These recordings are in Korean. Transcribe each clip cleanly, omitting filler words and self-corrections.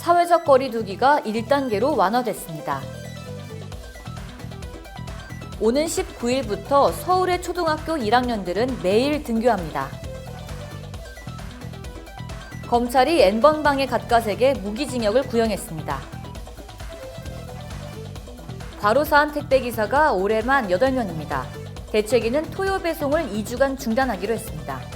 사회적 거리 두기가 1단계로 완화됐습니다. 오는 19일부터 서울의 초등학교 1학년들은 매일 등교합니다. 검찰이 N번방의 갓갓에게 무기징역을 구형했습니다. 과로사한 택배기사가 올해 만 8명입니다. 대책위는 토요 배송을 2주간 중단하기로 했습니다.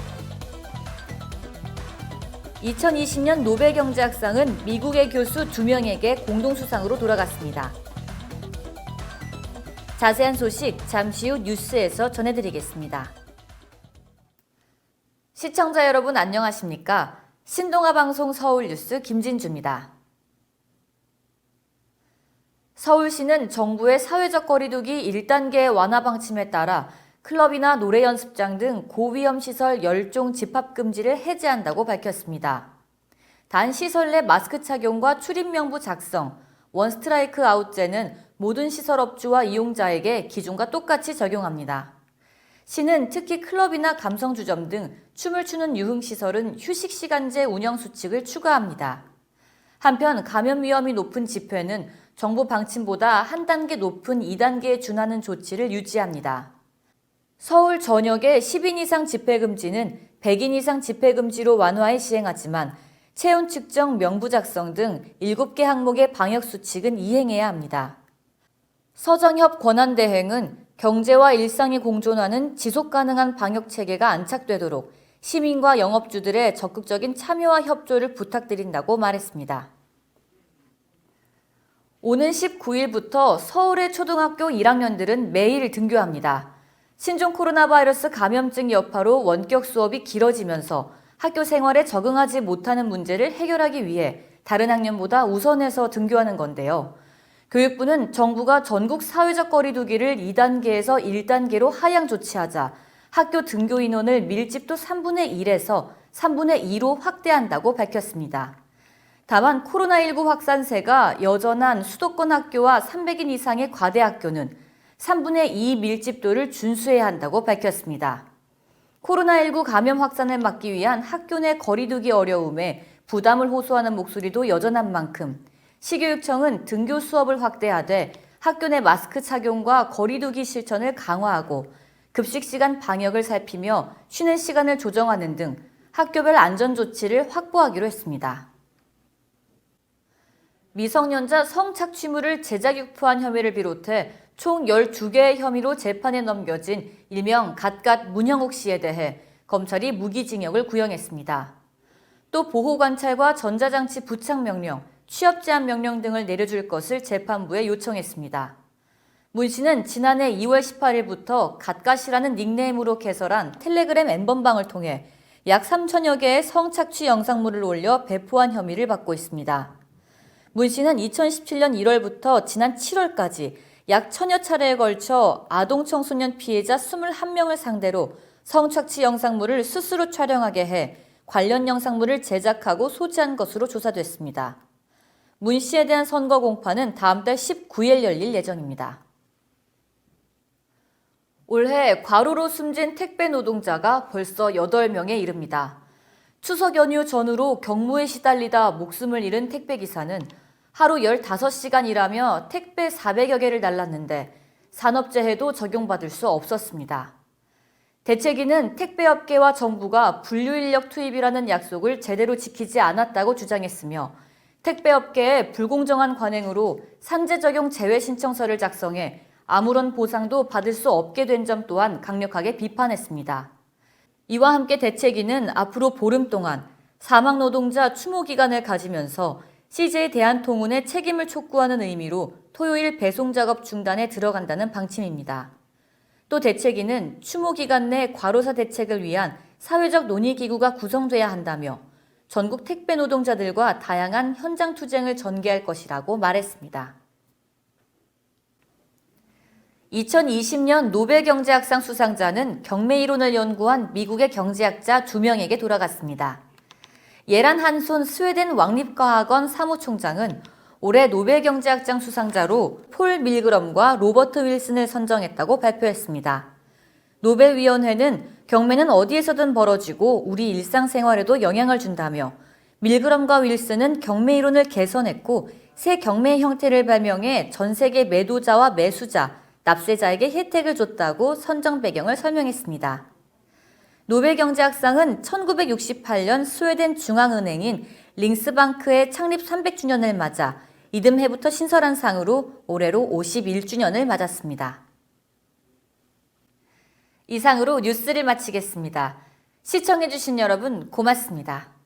2020년 노벨경제학상은 미국의 교수 2명에게 공동수상으로 돌아갔습니다. 자세한 소식 잠시 후 뉴스에서 전해드리겠습니다. 시청자 여러분 안녕하십니까? 신동아방송 서울뉴스 김진주입니다. 서울시는 정부의 사회적 거리두기 1단계 완화 방침에 따라 클럽이나 노래 연습장 등 고위험 시설 10종 집합 금지를 해제한다고 밝혔습니다. 단 시설 내 마스크 착용과 출입 명부 작성, 원 스트라이크 아웃제는 모든 시설업주와 이용자에게 기존과 똑같이 적용합니다. 시는 특히 클럽이나 감성주점 등 춤을 추는 유흥시설은 휴식시간제 운영 수칙을 추가합니다. 한편 감염 위험이 높은 집회는 정부 방침보다 한 단계 높은 2단계에 준하는 조치를 유지합니다. 서울 전역의 10인 이상 집회 금지는 100인 이상 집회 금지로 완화해 시행하지만 체온 측정, 명부 작성 등 7개 항목의 방역 수칙은 이행해야 합니다. 서정협 권한대행은 경제와 일상이 공존하는 지속 가능한 방역 체계가 안착되도록 시민과 영업주들의 적극적인 참여와 협조를 부탁드린다고 말했습니다. 오는 19일부터 서울의 초등학교 1학년들은 매일 등교합니다. 신종 코로나 바이러스 감염증 여파로 원격 수업이 길어지면서 학교 생활에 적응하지 못하는 문제를 해결하기 위해 다른 학년보다 우선해서 등교하는 건데요. 교육부는 정부가 전국 사회적 거리 두기를 2단계에서 1단계로 하향 조치하자 학교 등교 인원을 밀집도 3분의 1에서 3분의 2로 확대한다고 밝혔습니다. 다만 코로나19 확산세가 여전한 수도권 학교와 300인 이상의 과대학교는 3분의 2 밀집도를 준수해야 한다고 밝혔습니다. 코로나19 감염 확산을 막기 위한 학교 내 거리두기 어려움에 부담을 호소하는 목소리도 여전한 만큼 시교육청은 등교 수업을 확대하되 학교 내 마스크 착용과 거리두기 실천을 강화하고 급식 시간 방역을 살피며 쉬는 시간을 조정하는 등 학교별 안전 조치를 확보하기로 했습니다. 미성년자 성착취물을 제작 유포한 혐의를 비롯해 총 12개의 혐의로 재판에 넘겨진 일명 갓갓 문형욱 씨에 대해 검찰이 무기징역을 구형했습니다. 또 보호관찰과 전자장치 부착 명령, 취업 제한 명령 등을 내려줄 것을 재판부에 요청했습니다. 문 씨는 지난해 2월 18일부터 갓갓이라는 닉네임으로 개설한 텔레그램 N번방을 통해 약 3천여 개의 성착취 영상물을 올려 배포한 혐의를 받고 있습니다. 문 씨는 2017년 1월부터 지난 7월까지 약 1000여 차례에 걸쳐 아동 청소년 피해자 21명을 상대로 성착취 영상물을 스스로 촬영하게 해 관련 영상물을 제작하고 소지한 것으로 조사됐습니다. 문 씨에 대한 선고 공판은 다음 달 19일 열릴 예정입니다. 올해 과로로 숨진 택배 노동자가 벌써 8명에 이릅니다. 추석 연휴 전후로 경무에 시달리다 목숨을 잃은 택배기사는 하루 15시간 일하며 택배 400여 개를 날랐는데 산업재해도 적용받을 수 없었습니다. 대책위는 택배업계와 정부가 분류인력 투입이라는 약속을 제대로 지키지 않았다고 주장했으며 택배업계의 불공정한 관행으로 산재 적용 제외 신청서를 작성해 아무런 보상도 받을 수 없게 된 점 또한 강력하게 비판했습니다. 이와 함께 대책위는 앞으로 보름 동안 사망 노동자 추모 기간을 가지면서 CJ 대한통운의 책임을 촉구하는 의미로 토요일 배송 작업 중단에 들어간다는 방침입니다. 또 대책위는 추모 기간 내 과로사 대책을 위한 사회적 논의기구가 구성돼야 한다며 전국 택배 노동자들과 다양한 현장 투쟁을 전개할 것이라고 말했습니다. 2020년 노벨경제학상 수상자는 경매 이론을 연구한 미국의 경제학자 2명에게 돌아갔습니다. 예란 한손 스웨덴 왕립과학원 사무총장은 올해 노벨경제학상 수상자로 폴 밀그럼과 로버트 윌슨을 선정했다고 발표했습니다. 노벨위원회는 경매는 어디에서든 벌어지고 우리 일상생활에도 영향을 준다며 밀그럼과 윌슨은 경매 이론을 개선했고 새 경매 형태를 발명해 전 세계 매도자와 매수자, 납세자에게 혜택을 줬다고 선정 배경을 설명했습니다. 노벨 경제학상은 1968년 스웨덴 중앙은행인 링스방크의 창립 300주년을 맞아 이듬해부터 신설한 상으로 올해로 51주년을 맞았습니다. 이상으로 뉴스를 마치겠습니다. 시청해주신 여러분 고맙습니다.